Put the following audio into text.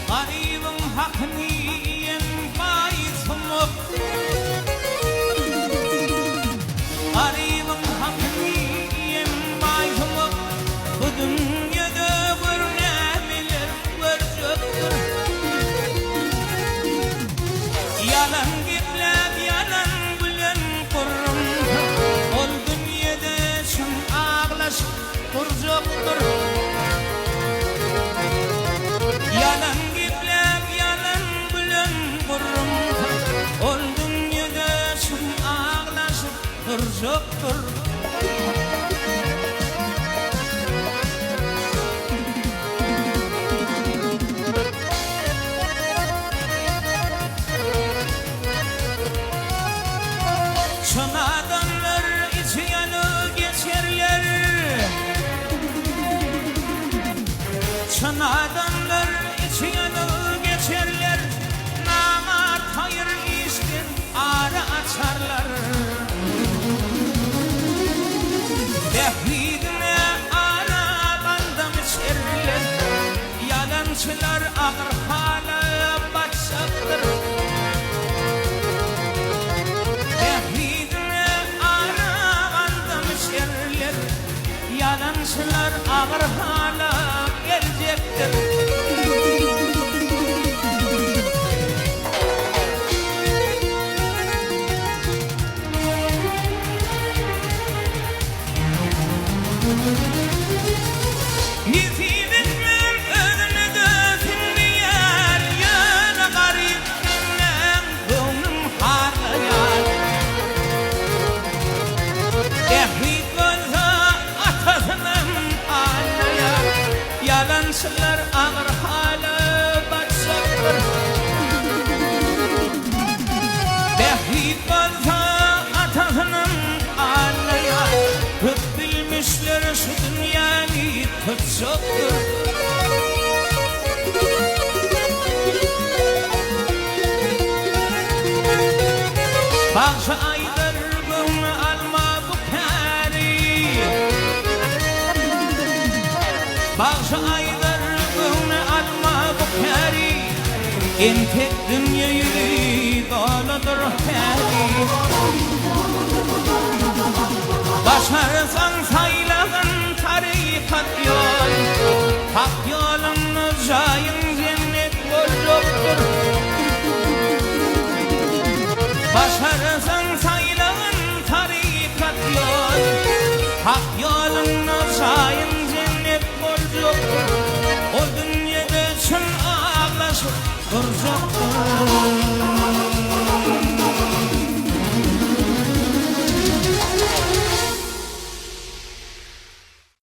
garibin hakkını bayitmok, garibin hakkını bayitmok, bu dünyada bir nemiler görecektir. Yalan giplep yalan bilen kurrum, ol dünyada şun ağlaşıp duracaktir. Yalan giplep yalan bilen kurrum, ol dünyada şun ağlaşıp duracaktir. Şun adamlar içi yanı geçerler, şun adamlar içi yanı geçerler, namart hayır işten ara açarlar. Tevhidine ara bandam içerler, yalancılar ağır hala başaktır. Yalancılar ağır hala gelecektir. Yiğitlikler önüne dökülmeyen yana garipler gönlüm harlayar. Tevhid olsa atasının ağlayar, yalancılar ağır hala başaktır. Tevhid olsa atasının ağlayar, hep bilmişler şu dünyayı tutsaktır. Bazı aylar bunu alma bu kari, bazı aylar bunu alma bu kari, en tek dünyayı doladır kari. Başarsan sayılağın tarikat yol, hak yolunu cayın cennet olacaktır. Başarsan sayılağın tarikat yol, hak yolunu cayın cennet olacaktır. O dünyada çün ağlaşıp duracaktır.